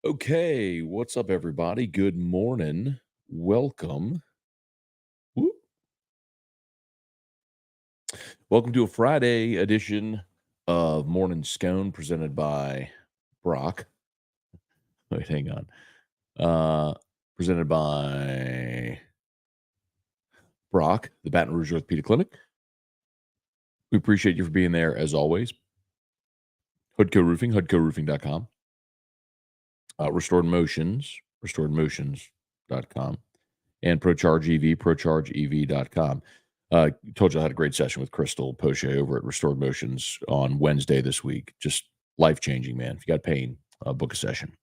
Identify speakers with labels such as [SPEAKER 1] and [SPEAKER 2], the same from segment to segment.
[SPEAKER 1] Okay, what's up, everybody? Good morning. Welcome. Whoop. Welcome to a Friday edition of Morning Scone presented by Brock. Wait, hang on. Presented by Brock, the Baton Rouge Orthopedic Clinic. We appreciate you for being there as always. Hoodco Roofing, hoodcoroofing.com. Restored Motions, restoredmotions.com. And ProCharge EV, ProChargeEV.com. Told you I had a great session with Crystal Poche over at Restored Motions on Wednesday this week. Just life changing, man. If you got pain, book a session.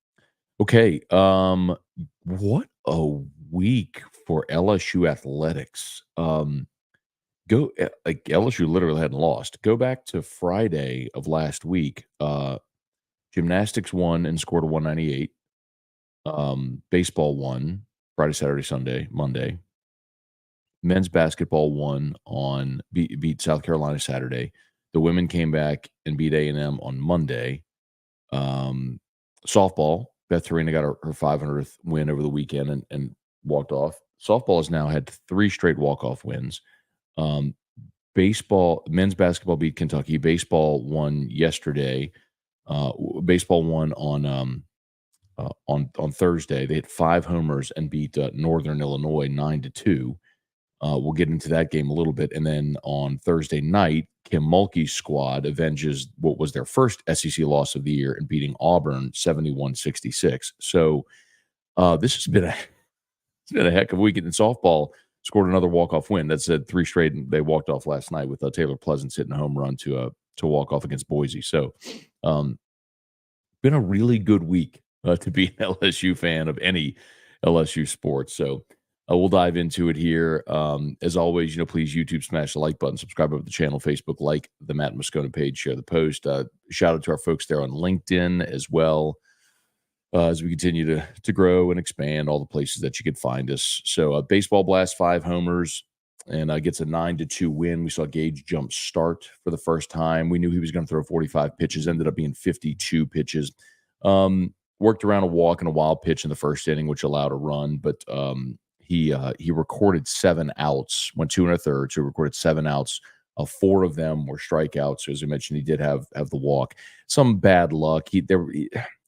[SPEAKER 1] Okay. What a week for LSU athletics. Like LSU literally hadn't lost. Go back to Friday of last week. Gymnastics won and scored a 198. Baseball won Friday, Saturday, Sunday, Monday. Men's basketball won on beat South Carolina Saturday. The women came back and beat A&M on Monday. Softball, Beth Torina got her 500th win over the weekend and walked off. Softball has now had 3 straight walk-off wins. Baseball, men's basketball beat Kentucky. Baseball won yesterday. Baseball won on Thursday. They hit 5 homers and beat Northern Illinois 9-2. We'll get into that game a little bit. And then on Thursday night, Kim Mulkey's squad avenges what was their first SEC loss of the year and beating Auburn 71-66. So this has been a heck of a weekend in softball. Scored another walk-off win. That's 3 straight. And they walked off last night with Taylor Pleasance hitting a home run to walk off against Boise. So been a really good week to be an LSU fan of any LSU sports. So we'll dive into it here. As always, please YouTube smash the like button, subscribe over the channel, Facebook, like the Matt Moscona page, share the post. Shout out to our folks there on LinkedIn as well, as we continue to grow and expand all the places that you could find us. So baseball blast, 5 homers and gets a 9-2 win. We saw Gage jump start for the first time. We knew he was going to throw 45 pitches, ended up being 52 pitches. Worked around a walk and a wild pitch in the first inning, which allowed a run, but he recorded 7 outs, went 2 1/3, so recorded 7 outs. 4 of them were strikeouts. So as I mentioned, he did have the walk. Some bad luck. In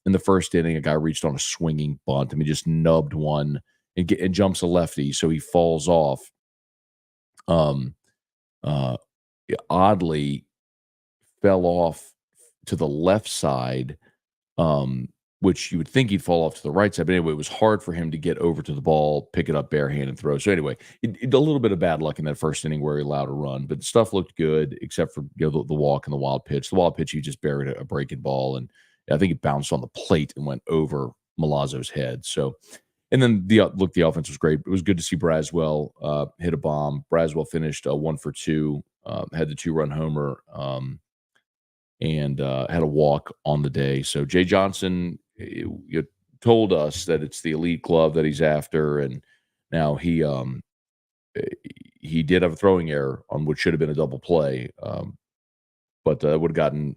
[SPEAKER 1] the first inning, a guy reached on a swinging bunt. I mean, just nubbed one and jumps a lefty, so he falls off. Oddly fell off to the left side, which you would think he'd fall off to the right side. But anyway, it was hard for him to get over to the ball, pick it up barehand, and throw. So anyway, a little bit of bad luck in that first inning where he allowed a run. But stuff looked good, except for the walk and the wild pitch. The wild pitch, he just buried a breaking ball, and I think it bounced on the plate and went over Milazzo's head. So, and then the offense was great. It was good to see Braswell hit a bomb. Braswell finished 1 for 2, had the 2-run homer, and had a walk on the day. So Jay Johnson, you told us that it's the elite glove that he's after, and now he did have a throwing error on what should have been a double play, but it would have gotten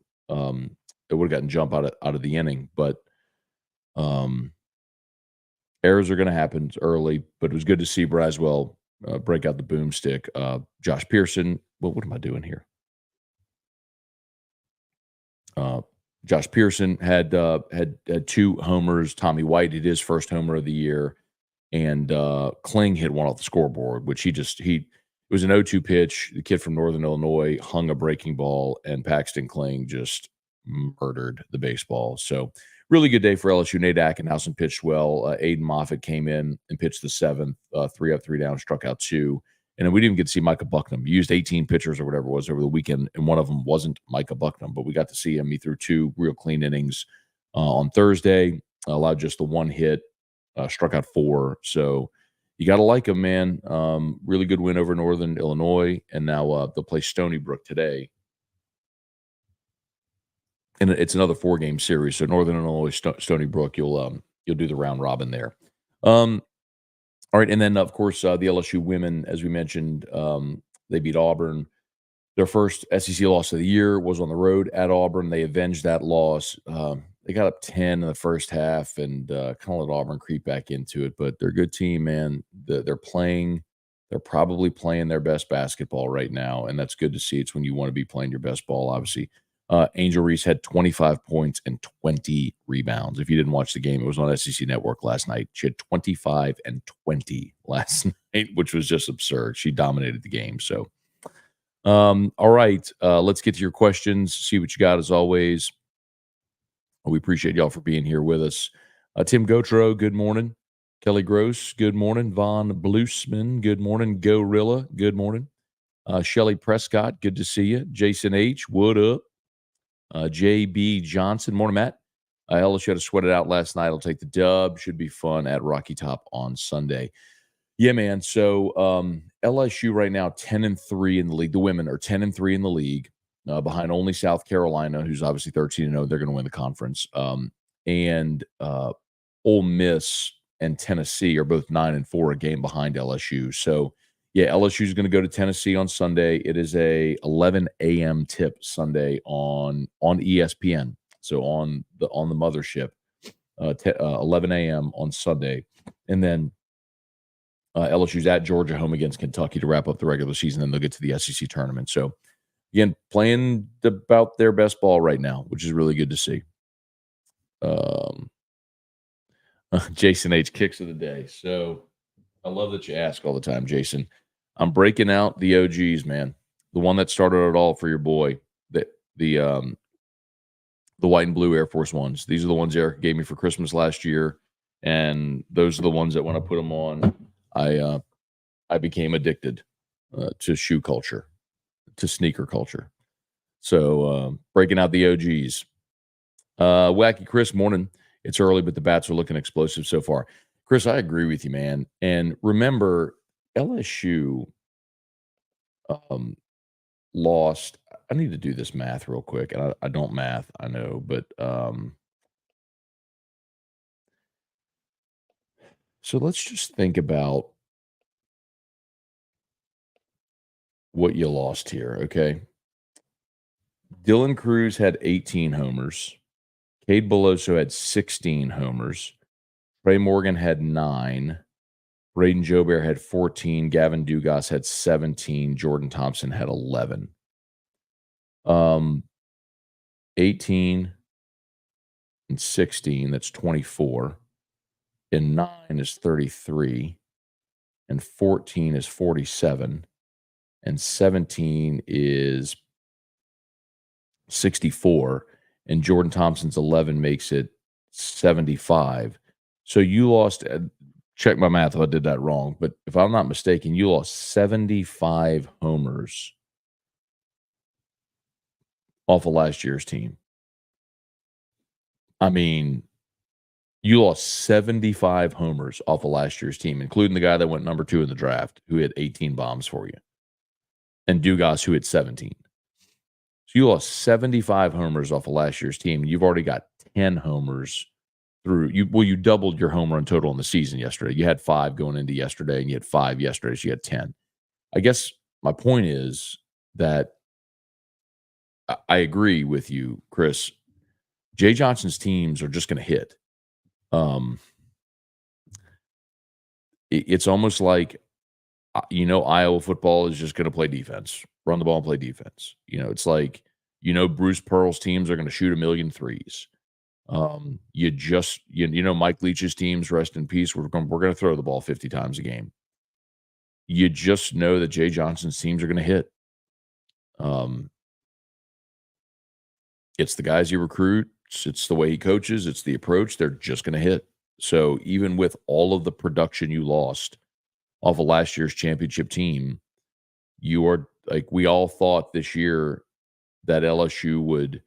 [SPEAKER 1] jump out of the inning. But errors are going to happen early, but it was good to see Braswell break out the boomstick. Josh Pearson, what am I doing here? Josh Pearson had 2 homers. Tommy White hit his first homer of the year, and Kling hit one off the scoreboard, which it was an 0-2 pitch. The kid from Northern Illinois hung a breaking ball, and Paxton Kling just murdered the baseball. So really good day for LSU. Nate Ackenhausen pitched well. Aiden Moffitt came in and pitched the 7th, 3 up, 3 down, struck out 2. And then we didn't even get to see Micah Bucknam. He used 18 pitchers or whatever it was over the weekend, and one of them wasn't Micah Bucknam, but we got to see him. He threw 2 real clean innings on Thursday, allowed just the 1 hit, struck out 4. So you got to like him, man. Really good win over Northern Illinois, and now they'll play Stony Brook today. And it's another 4-game series. So Northern Illinois, Stony Brook, you'll do the round robin there. All right, and then, of course, the LSU women, as we mentioned, they beat Auburn. Their first SEC loss of the year was on the road at Auburn. They avenged that loss. They got up 10 in the first half and kind of let Auburn creep back into it. But they're a good team, man. They're playing. They're probably playing their best basketball right now, and that's good to see. It's when you want to be playing your best ball, obviously. Angel Reese had 25 points and 20 rebounds. If you didn't watch the game, it was on SEC Network last night. She had 25 and 20 last night, which was just absurd. She dominated the game. So, all right, let's get to your questions. See what you got as always. We appreciate y'all for being here with us. Tim Gotro, good morning. Kelly Gross, good morning. Von Bluesman, good morning. Gorilla, good morning. Shelly Prescott, good to see you. Jason H., what up? J.B. Johnson, morning, Matt. LSU had to sweat it out last night. I'll take the dub. Should be fun at Rocky Top on Sunday. Yeah, man. So LSU right now 10-3 in the league. The women are 10-3 in the league. Behind only South Carolina, who's obviously 13-0. They're going to win the conference. And Ole Miss and Tennessee are both 9-4, a game behind LSU. So, yeah, LSU is going to go to Tennessee on Sunday. It is a 11 a.m. tip Sunday on ESPN. So on the mothership, 11 a.m. on Sunday, and then LSU's at Georgia, home against Kentucky to wrap up the regular season. Then they'll get to the SEC tournament. So, again, playing about their best ball right now, which is really good to see. Jason H. kicks of the day. So I love that you ask all the time, Jason. I'm breaking out the OGs, man. The one that started it all for your boy, the white and blue Air Force Ones. These are the ones Eric gave me for Christmas last year, and those are the ones that when I put them on, I became addicted to shoe culture, to sneaker culture. So breaking out the OGs. Wacky Chris, morning. It's early, but the bats are looking explosive so far. Chris, I agree with you, man. And remember, LSU lost. I need to do this math real quick. And I don't math, I know, but so let's just think about what you lost here, okay? Dylan Cruz had 18 homers. Cade Beloso had 16 homers. Trey Morgan had 9. Braden Jobert had 14. Gavin Dugas had 17. Jordan Thompson had 11. 18 and 16, that's 24. And 9 is 33. And 14 is 47. And 17 is 64. And Jordan Thompson's 11 makes it 75. So you lost, check my math if I did that wrong, but if I'm not mistaken, you lost 75 homers off of last year's team. I mean, you lost 75 homers off of last year's team, including the guy that went number 2 in the draft, who hit 18 bombs for you, and Dugas, who hit 17. So you lost 75 homers off of last year's team. You've already got 10 homers through you. Well, you doubled your home run total in the season yesterday. You had 5 going into yesterday, and you had 5 yesterday, so you had 10. I guess my point is that I agree with you, Chris. Jay Johnson's teams are just going to hit. It's almost like, Iowa football is just going to play defense, run the ball and play defense. It's like, Bruce Pearl's teams are going to shoot 1,000,000 threes. Mike Leach's teams, rest in peace, we're going to throw the ball 50 times a game. You just know that Jay Johnson's teams are going to hit. It's the guys you recruit. It's the way he coaches. It's the approach. They're just going to hit. So even with all of the production you lost off of last year's championship team, you are like, we all thought this year that LSU would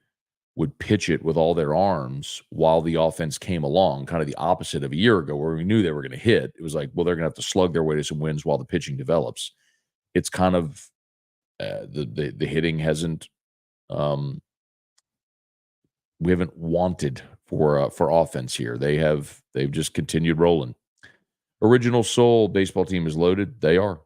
[SPEAKER 1] pitch it with all their arms while the offense came along, kind of the opposite of a year ago where we knew they were going to hit. It was like, well, they're going to have to slug their way to some wins while the pitching develops. It's kind of the hitting hasn't we haven't wanted for offense here. They've just continued rolling. Original Soul baseball team is loaded. They are.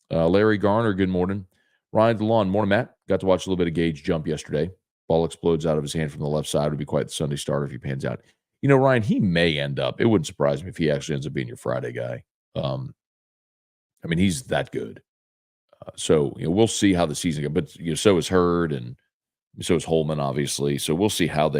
[SPEAKER 1] Larry Garner, good morning. Ryan DeLon, morning, Matt. Got to watch a little bit of Gage jump yesterday. ball explodes out of his hand from the left side. Would be quite the Sunday starter if he pans out. Ryan, he may end up. It wouldn't surprise me if he actually ends up being your Friday guy. I mean, he's that good. So we'll see how the season goes. But so is Hurd and so is Holman, obviously. So we'll see how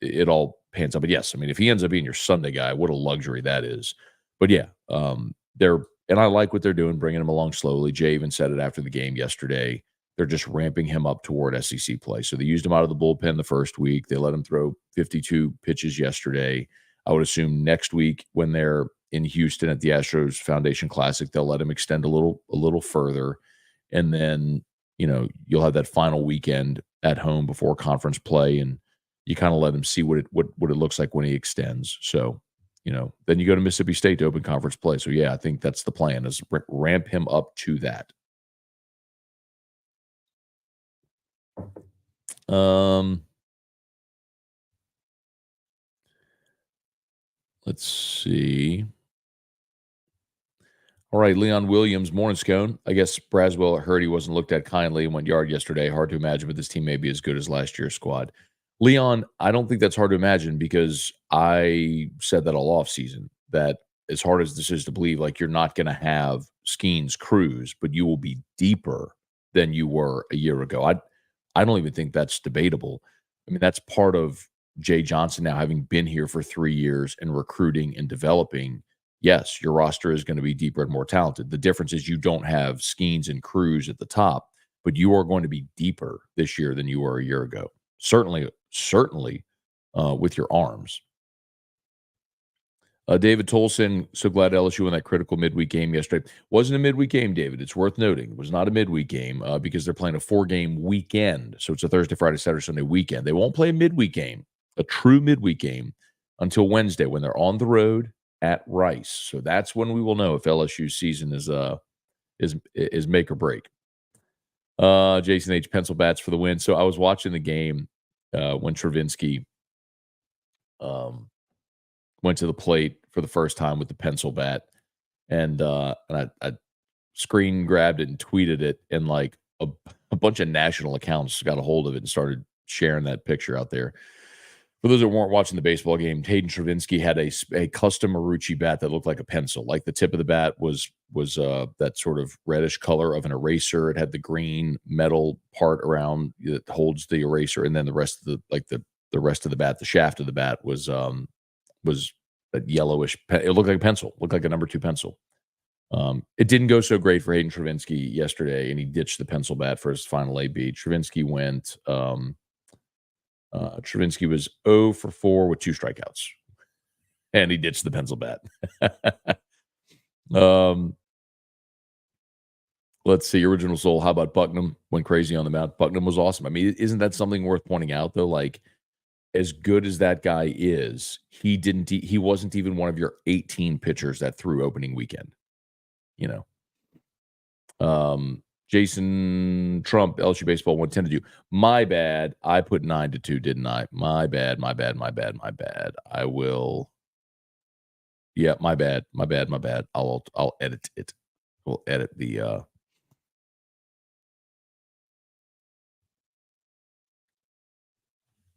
[SPEAKER 1] it all pans out. But yes, I mean, if he ends up being your Sunday guy, what a luxury that is. But yeah, and I like what they're doing, bringing him along slowly. Jay even said it after the game yesterday. They're just ramping him up toward SEC play. So they used him out of the bullpen the first week. They let him throw 52 pitches yesterday. I would assume next week when they're in Houston at the Astros Foundation Classic, they'll let him extend a little further. And then, you'll have that final weekend at home before conference play, and you kind of let him see what it looks like when he extends. So, then you go to Mississippi State to open conference play. So yeah, I think that's the plan, is ramp him up to that. Let's see. All right, Leon Williams, morning, Scone. I guess Braswell heard he wasn't looked at kindly and went yard yesterday. Hard to imagine, but this team may be as good as last year's squad. Leon, I don't think that's hard to imagine, because I said that all offseason, that as hard as this is to believe, like, you're not going to have Skeens Cruz, but you will be deeper than you were a year ago. I don't even think that's debatable. I mean, that's part of Jay Johnson now having been here for 3 years and recruiting and developing. Yes, your roster is going to be deeper and more talented. The difference is you don't have Skeens and Cruz at the top, but you are going to be deeper this year than you were a year ago. Certainly, with your arms. David Tolson, so glad LSU won that critical midweek game yesterday. Wasn't a midweek game, David. It's worth noting. It was not a midweek game because they're playing a 4-game weekend. So it's a Thursday, Friday, Saturday, Sunday weekend. They won't play a midweek game, a true midweek game, until Wednesday when they're on the road at Rice. So that's when we will know if LSU's season is make or break. Jason H. Pencil bats for the win. So I was watching the game when Travinsky went to the plate for the first time with the pencil bat, and I screen grabbed it and tweeted it, and like a bunch of national accounts got a hold of it and started sharing that picture out there. For those that weren't watching the baseball game, Hayden Travinsky had a custom Marucci bat that looked like a pencil. Like the tip of the bat was that sort of reddish color of an eraser. It had the green metal part around that holds the eraser, and then the rest of the rest of the bat, the shaft of the bat was a yellowish. It looked like a pencil. Looked like a number 2 pencil. It didn't go so great for Hayden Travinsky yesterday, and he ditched the pencil bat for his final AB. Travinsky went. Travinsky was 0 for 4 with 2 strikeouts, and he ditched the pencil bat. Let's see. Original Soul. How about Bucknam? Went crazy on the mound. Bucknam was awesome. I mean, isn't that something worth pointing out, though? Like, as good as that guy is, he wasn't even one of your 18 pitchers that threw opening weekend. Jason Trump, LSU baseball 110 to 2. My bad. I put 9-2, didn't I? My bad. I will. Yeah, my bad. I'll edit it. We'll edit the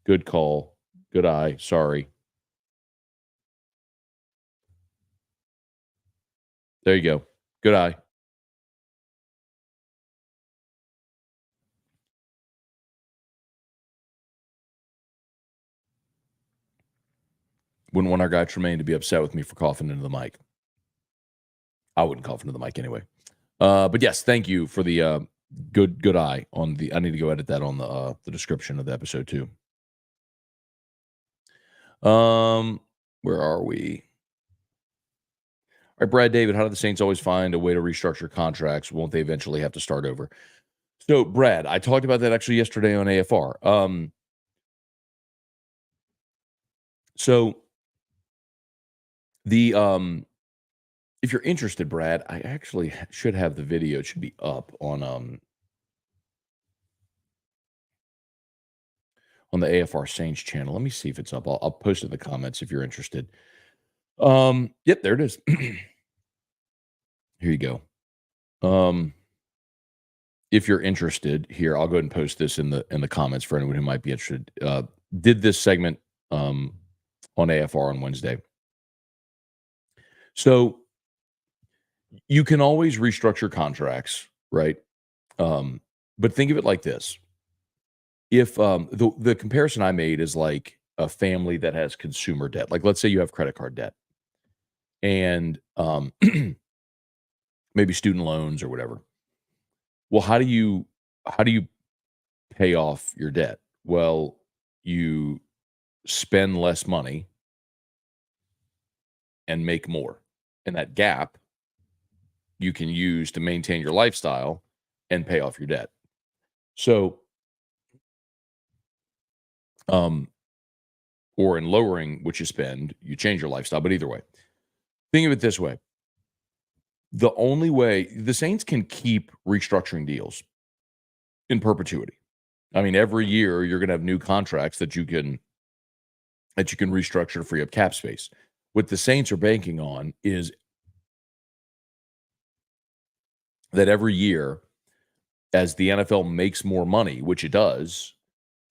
[SPEAKER 1] good call. Good eye. Sorry. There you go. Good eye. Wouldn't want our guy Tremaine to be upset with me for coughing into the mic. I wouldn't cough into the mic anyway. But yes, thank you for the good eye on the. I need to go edit that on the description of the episode too. Where are we? All right, Brad David, how do the Saints always find a way to restructure contracts? Won't they eventually have to start over? So, Brad, I talked about that actually yesterday on AFR. So the if you're interested, Brad, I actually should have the video. It should be up on the AFR Saints channel. Let me see if it's up. I'll post it in the comments if you're interested. Yep, there it is. Here you go. if you're interested here, I'll go ahead and post this in the comments for anyone who might be interested. Did this segment on AFR on Wednesday. So you can always restructure contracts, right? But think of it like this. If the comparison I made is like a family that has consumer debt. Like let's say you have credit card debt and maybe student loans or whatever. Well, how do you pay off your debt? Well, you spend less money and make more. And that gap you can use to maintain your lifestyle and pay off your debt. So, um, or in lowering what you spend, you change your lifestyle. But either way, think of it this way. The only way the Saints can keep restructuring deals in perpetuity. I mean, every year you're going to have new contracts that you can restructure to free up cap space. What the Saints are banking on is that every year, as the NFL makes more money, which it does,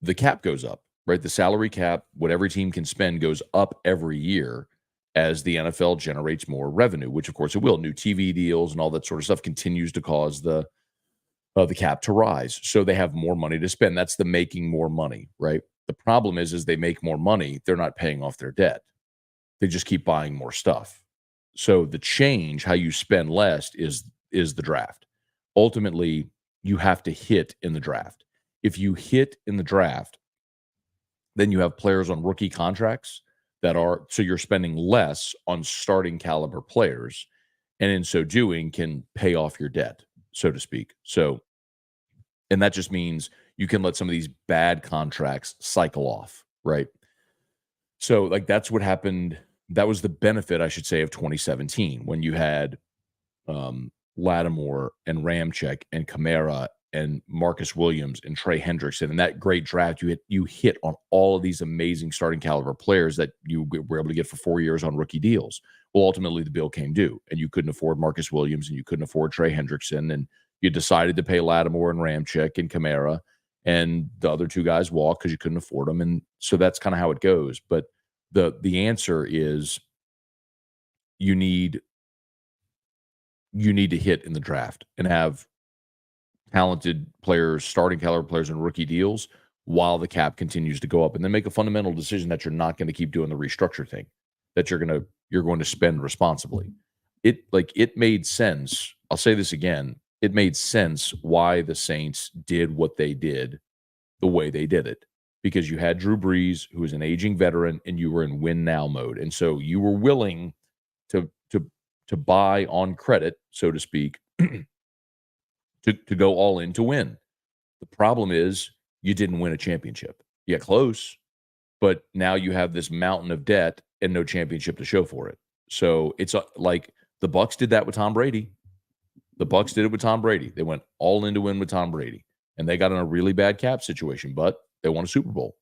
[SPEAKER 1] the cap goes up, right? The salary cap, what every team can spend, goes up every year as the NFL generates more revenue, which of course it will. New TV deals and all that sort of stuff continues to cause the cap to rise. So they have more money to spend. That's the making more money, right? The problem is they make more money, they're not paying off their debt. They just keep buying more stuff. So the change, how you spend less, is the draft. Ultimately, you have to hit in the draft. If you hit in the draft, then you have players on rookie contracts so you're spending less on starting caliber players, and in so doing can pay off your debt, so to speak. So, and that just means you can let some of these bad contracts cycle off, right? So, like that's what happened. That was the benefit, I should say, of 2017 when you had Lattimore and Ramczyk and Kamara and Marcus Williams and Trey Hendrickson and that great draft. You hit on all of these amazing starting caliber players that you were able to get for 4 years on rookie deals. Well, ultimately the bill came due, and you couldn't afford Marcus Williams and you couldn't afford Trey Hendrickson, and you decided to pay Lattimore and Ramczyk and Kamara, and the other two guys walked because you couldn't afford them, and so that's kind of how it goes. But the answer is you need to hit in the draft and have talented players, starting caliber players in rookie deals while the cap continues to go up, and then make a fundamental decision that you're not going to keep doing the restructure thing, that you're going to spend responsibly. It made sense. I'll say this again. It made sense why the Saints did what they did the way they did it, because you had Drew Brees, who was an aging veteran, and you were in win now mode. And so you were willing to buy on credit, so to speak, to go all in to win. The problem is you didn't win a championship. You got close, but now you have this mountain of debt and no championship to show for it. So it's like the Bucs did that with Tom Brady. The Bucs did it with Tom Brady. They went all in to win with Tom Brady, and they got in a really bad cap situation, but they won a Super Bowl.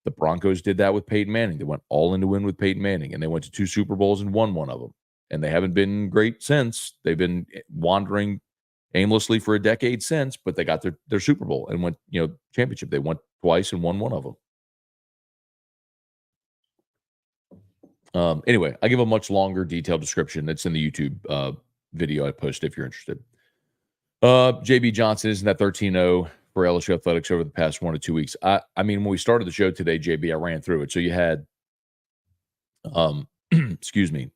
[SPEAKER 1] The Broncos did that with Peyton Manning. They went all in to win with Peyton Manning, and they went to 2 Super Bowls and won one of them. And they haven't been great since. They've been wandering aimlessly for a decade since, but they got their Super Bowl and went, championship. They went twice and won one of them. Anyway, I give a much longer detailed description. It's in the YouTube video I posted if you're interested. JB Johnson isn't that 13-0 for LSU Athletics over the past 1 to 2 weeks. I mean, when we started the show today, JB, I ran through it. So you had, excuse me,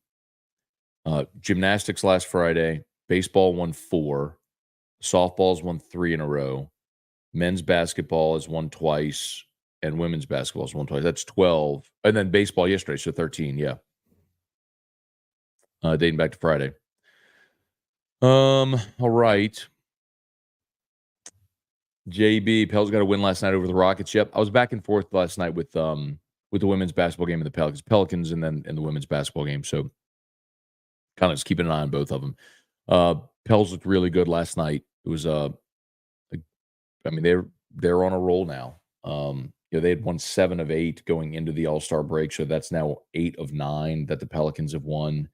[SPEAKER 1] gymnastics last Friday, baseball won 4, softball's won 3 in a row, men's basketball has won twice, and women's basketball has won twice. That's 12. And then baseball yesterday, so 13, yeah. Dating back to Friday. All right. JB, Pels got a win last night over the Rockets. Yep. I was back and forth last night with the women's basketball game and the Pelicans and then in the women's basketball game. So kind of just keeping an eye on both of them. Pels looked really good last night. It was they're on a roll now. They had won 7 of 8 going into the All-Star break, so that's now 8 of 9 that the Pelicans have won.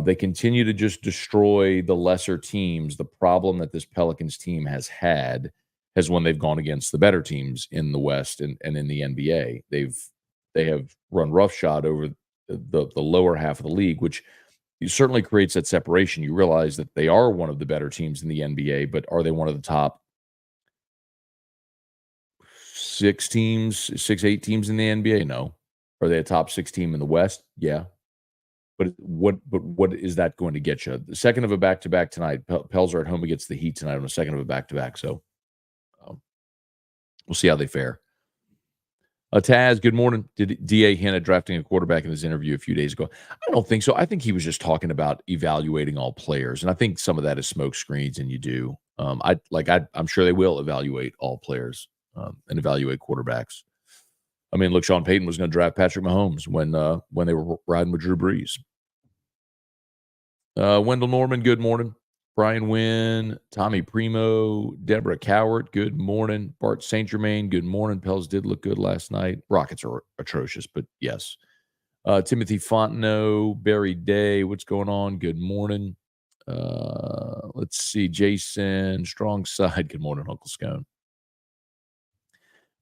[SPEAKER 1] They continue to just destroy the lesser teams. The problem that this Pelicans team has had has when they've gone against the better teams in the West and in the NBA. They have run roughshod over the lower half of the league, which certainly creates that separation. You realize that they are one of the better teams in the NBA, but are they one of the top 8 teams in the NBA? No. Are they a top 6 team in the West? Yeah. But what is that going to get you? The second of a back-to-back tonight. Pels are at home against the Heat tonight on a second of a back-to-back, so, um, we'll see how they fare. Taz, good morning. Did DA hint at drafting a quarterback in his interview a few days ago? I don't think so. I think he was just talking about evaluating all players, and I think some of that is smoke screens, and you do. I'm sure they will evaluate all players, and evaluate quarterbacks. I mean, look, Sean Payton was gonna draft Patrick Mahomes when they were riding with Drew Brees. Wendell Norman, good morning. Brian Wynn, Tommy Primo, Deborah Cowart, good morning. Bart St. Germain, good morning. Pels did look good last night. Rockets are atrocious, but yes. Timothy Fontenot, Barry Day, what's going on? Good morning. Let's see. Jason, strong side. Good morning, Uncle Scone.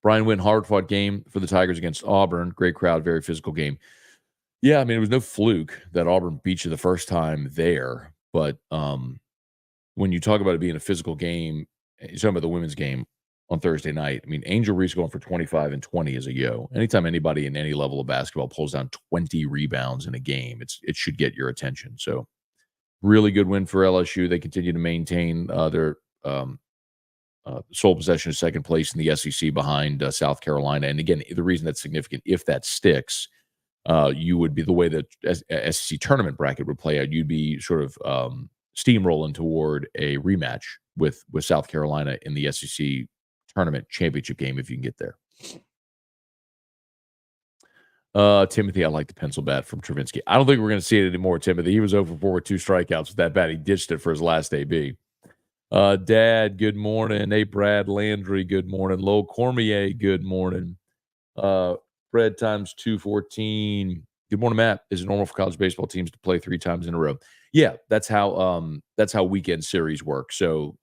[SPEAKER 1] Brian Wynn, hard fought game for the Tigers against Auburn. Great crowd, very physical game. Yeah, I mean, it was no fluke that Auburn beat you the first time there, but when you talk about it being a physical game, you're talking about the women's game on Thursday night. I mean, Angel Reese going for 25 and 20 is a yo. Anytime anybody in any level of basketball pulls down 20 rebounds in a game, it should get your attention. So, really good win for LSU. They continue to maintain their sole possession of second place in the SEC behind South Carolina. And again, the reason that's significant, if that sticks, you would be the way that SEC tournament bracket would play out. You'd be sort of steamrolling toward a rematch with South Carolina in the SEC tournament championship game if you can get there. Timothy, I like the pencil bat from Travinsky. I don't think we're going to see it anymore, Timothy. He was over 4 with 2 strikeouts with that bat. He ditched it for his last AB. Dad, good morning. Hey, Brad Landry, good morning. Lowell Cormier, good morning. Fred times 214. Good morning, Matt. Is it normal for college baseball teams to play 3 times in a row? Yeah, that's how weekend series work. So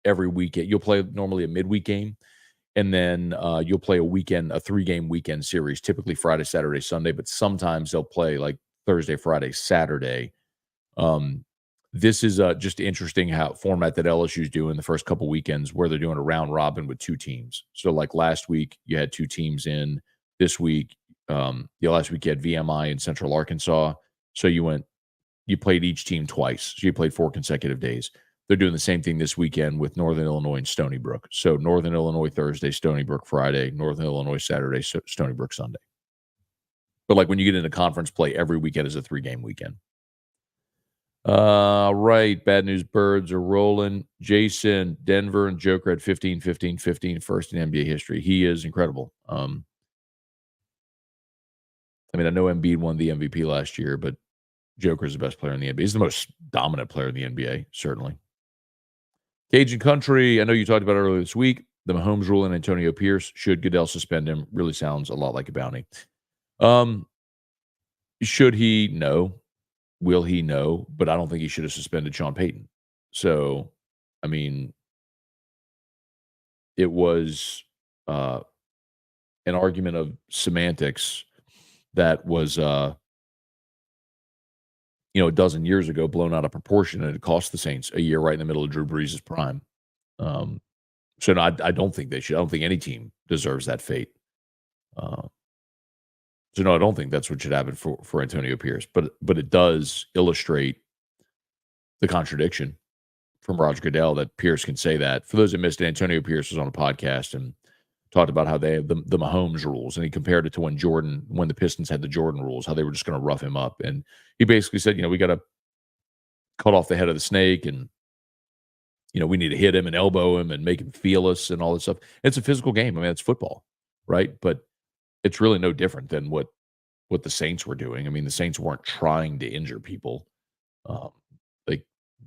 [SPEAKER 1] every weekend you'll play normally a midweek game, and then you'll play a 3-game weekend series, typically Friday, Saturday, Sunday, but sometimes they'll play like Thursday, Friday, Saturday. This is just interesting how format that LSU's doing the first couple weekends where they're doing a round robin with 2 teams. So like last week you had 2 teams in. This week, last week you had VMI in Central Arkansas. So you played each team twice. So you played 4 consecutive days. They're doing the same thing this weekend with Northern Illinois and Stony Brook. So Northern Illinois Thursday, Stony Brook Friday, Northern Illinois Saturday, Stony Brook Sunday. But like when you get into conference play, every weekend is a 3-game weekend. Right. Bad news birds are rolling. Jason, Denver, and Joker at 15, 15, 15, first in NBA history. He is incredible. I mean, I know Embiid won the MVP last year, but Joker's the best player in the NBA. He's the most dominant player in the NBA, certainly. Cajun Country, I know you talked about it earlier this week. The Mahomes rule and Antonio Pierce. Should Goodell suspend him? Really sounds a lot like a bounty. Should he? No. Will he? No. But I don't think he should have suspended Sean Payton. So, I mean, it was an argument of semantics that was, a dozen years ago blown out of proportion, and it cost the Saints a year right in the middle of Drew Brees' prime. So no, I don't think they should. I don't think any team deserves that fate. So no, I don't think that's what should happen for Antonio Pierce. But it does illustrate the contradiction from Roger Goodell that Pierce can say that. For those that missed it, Antonio Pierce was on a podcast and talked about how they have the Mahomes rules, and he compared it to when the Pistons had the Jordan rules, how they were just going to rough him up. And he basically said, we got to cut off the head of the snake, and we need to hit him and elbow him and make him feel us and all this stuff. It's a physical game. I mean, it's football, right? But it's really no different than what the Saints were doing. I mean, the Saints weren't trying to injure people.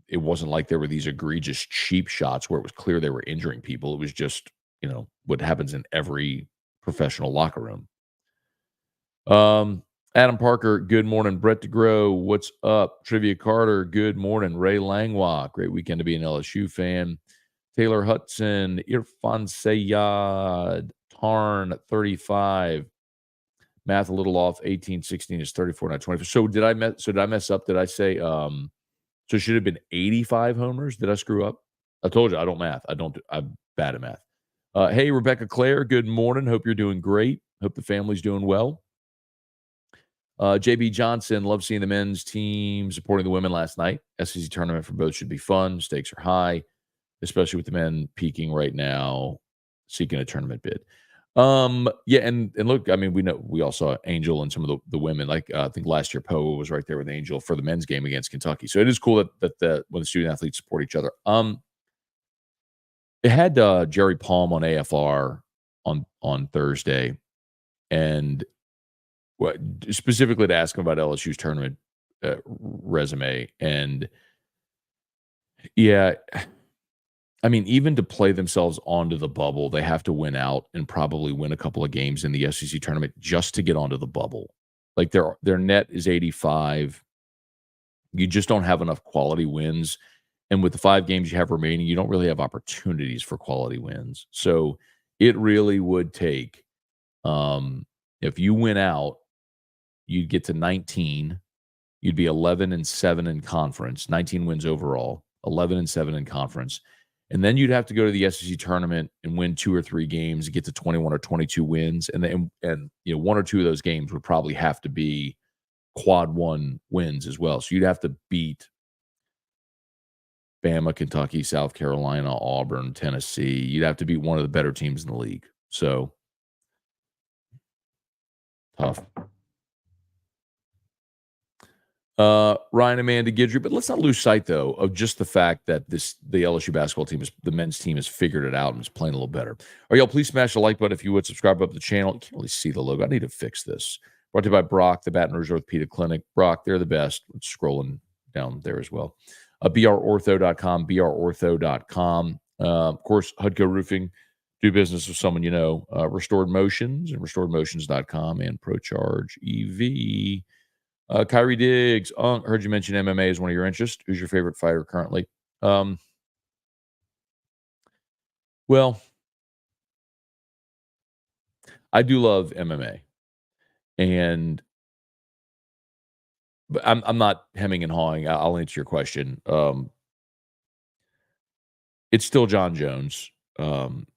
[SPEAKER 1] It wasn't like there were these egregious cheap shots where it was clear they were injuring people. It was just, what happens in every professional locker room. Adam Parker, good morning. Brett DeGrow, what's up? Trivia Carter, good morning. Ray Langlois, great weekend to be an LSU fan. Taylor Hudson, Irfan Sayad, Tarn, 35. Math a little off. 18, 16 is 34, not 24. So did I mess up? Did I say so it should have been 85 homers? Did I screw up? I told you I don't math. I'm bad at math. Hey, Rebecca Claire, good morning. Hope you're doing great. Hope the family's doing well. JB Johnson, love seeing the men's team supporting the women last night. SEC tournament for both should be fun. Stakes are high, especially with the men peaking right now, seeking a tournament bid. Yeah, and look, I mean, we all saw Angel and some of the women. Like I think last year Poe was right there with Angel for the men's game against Kentucky. So it is cool that when the student athletes support each other. It had Jerry Palm on AFR on Thursday, and specifically to ask him about LSU's tournament resume. And yeah, I mean, even to play themselves onto the bubble, they have to win out and probably win a couple of games in the SEC tournament just to get onto the bubble. Like their net is 85. You just don't have enough quality wins. And with the 5 games you have remaining, you don't really have opportunities for quality wins. So it really would take, if you win out, you'd get to 19. You'd be 11-7 in conference, 19 wins overall, 11-7 in conference. And then you'd have to go to the SEC tournament and win 2 or 3 games, get to 21 or 22 wins. And 1 or 2 of those games would probably have to be quad 1 wins as well. So you'd have to beat Bama, Kentucky, South Carolina, Auburn, Tennessee. You'd have to beat one of the better teams in the league. So tough. Ryan, Amanda, Gidry, but let's not lose sight though of just the fact that the LSU basketball team the men's team has figured it out and is playing a little better. All right, y'all, please smash the like button if you would. Subscribe up to the channel. You can't really see the logo. I need to fix this. Brought to you by Brock, the Baton Rouge Orthopedic Clinic. Brock, they're the best. It's scrolling down there as well. brortho.com, brortho.com. Of course, Hudco Roofing. Do business with someone you know. Restored Motions and restoredmotions.com and ProCharge EV. Kyrie Diggs, heard you mention MMA as one of your interests. Who's your favorite fighter currently? Well, I do love MMA, but I'm not hemming and hawing. I'll answer your question. It's still John Jones, and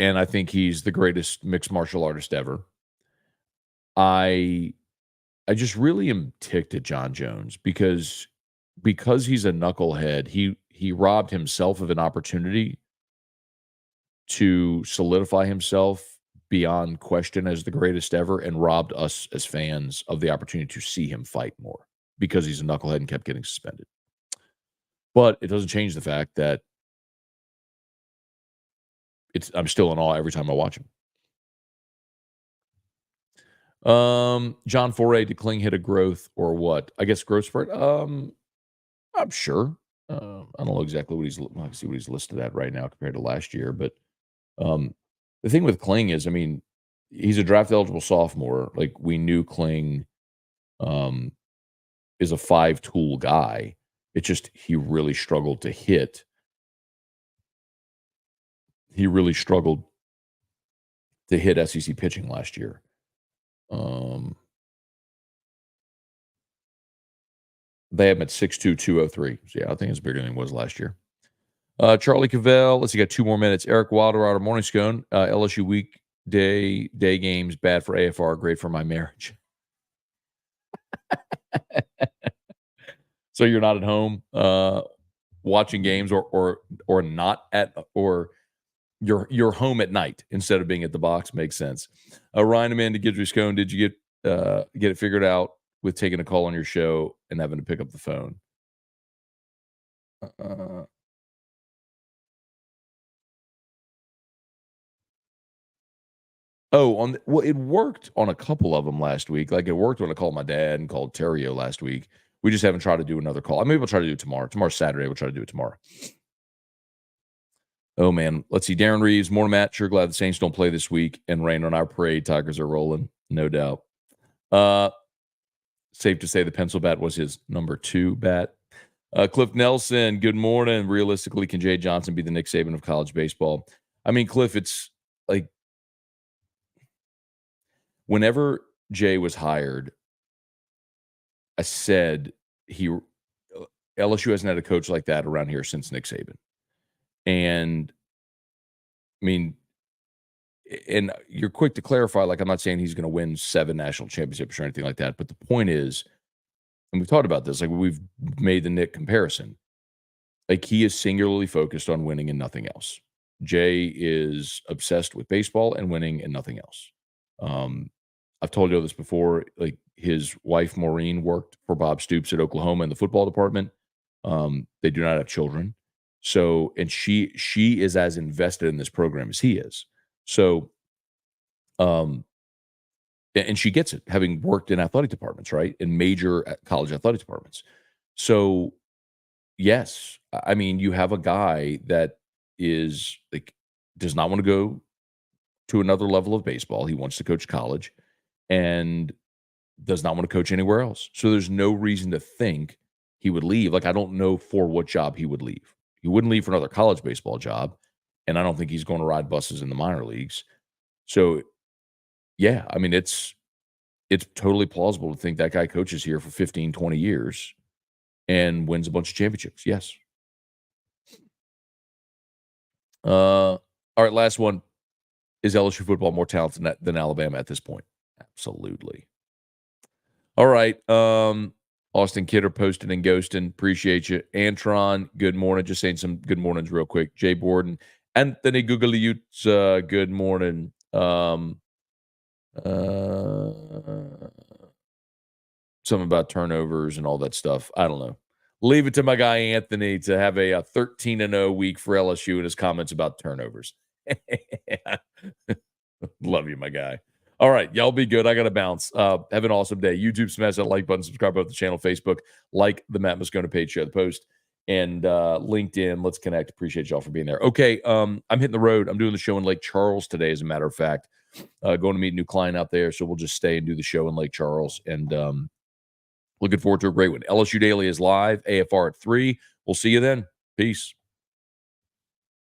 [SPEAKER 1] I think he's the greatest mixed martial artist ever. I just really am ticked at John Jones because he's a knucklehead. He robbed himself of an opportunity to solidify himself beyond question as the greatest ever and robbed us as fans of the opportunity to see him fight more because he's a knucklehead and kept getting suspended. But it doesn't change the fact that I'm still in awe every time I watch him. John Foray, did Kling hit a growth or what? I guess growth spurt. I'm sure. I don't know exactly what he's listed at right now compared to last year, but the thing with Kling is, I mean, he's a draft eligible sophomore. Like we knew Kling is a 5-tool guy. It's just he really struggled to hit. He really struggled to hit SEC pitching last year. They have him at 6'2", 203. So yeah, I think it's bigger than he was last year. Charlie Cavell, let's see, got 2 more minutes. Eric Wilder out of Morning Scone. LSU weekday day games, bad for AFR, great for my marriage. So you're not at home watching games or not at, or you're home at night instead of being at the box. Makes sense. Ryan, Amanda, Gidry, Scone, did you get it figured out with taking a call on your show and having to pick up the phone? Well, it worked on a couple of them last week. Like it worked when I called my dad and called Terrio last week. We just haven't tried to do another call. Maybe we'll try to do it tomorrow. Tomorrow's Saturday. We'll try to do it tomorrow. Oh, man. Let's see. Darren Reeves, more Matt. Sure glad the Saints don't play this week and rain on our parade. Tigers are rolling. No doubt. Safe to say the pencil bat was his number 2 bat. Cliff Nelson, good morning. Realistically, can Jay Johnson be the Nick Saban of college baseball? I mean, Cliff, it's like whenever Jay was hired, I said LSU hasn't had a coach like that around here since Nick Saban. And I mean, and you're quick to clarify, like I'm not saying he's going to win 7 national championships or anything like that. But the point is, and we've talked about this, like we've made the Nick comparison. Like he is singularly focused on winning and nothing else. Jay is obsessed with baseball and winning and nothing else. I've told you this before. Like his wife Maureen worked for Bob Stoops at Oklahoma in the football department. They do not have children, so and she is as invested in this program as he is. So, and she gets it, having worked in athletic departments, right, in major college athletic departments. So, yes, I mean you have a guy that is like does not want to go to another level of baseball. He wants to coach college and does not want to coach anywhere else. So there's no reason to think he would leave. Like I don't know for what job he would leave. He wouldn't leave for another college baseball job, and I don't think he's going to ride buses in the minor leagues. So yeah, I mean it's totally plausible to think that guy coaches here for 15, 20 years and wins a bunch of championships. Yes. All right, last one. Is LSU football more talented than Alabama at this point? Absolutely. All right. Austin Kidder posted and ghosting. Appreciate you. Antron, good morning. Just saying some good mornings real quick. Jay Borden. Anthony Guglielutz, good morning. Something about turnovers and all that stuff. I don't know. Leave it to my guy Anthony to have a 13-0 week for LSU and his comments about turnovers. Love you, my guy. All right, y'all be good. I got to bounce. Have an awesome day. YouTube, smash that like button, subscribe to the channel, Facebook, like the Matt Moscona page, share the post, and LinkedIn. Let's connect. Appreciate y'all for being there. Okay, I'm hitting the road. I'm doing the show in Lake Charles today, as a matter of fact. Going to meet a new client out there, so we'll just stay and do the show in Lake Charles. And looking forward to a great one. LSU Daily is live, AFR at 3. We'll see you then. Peace.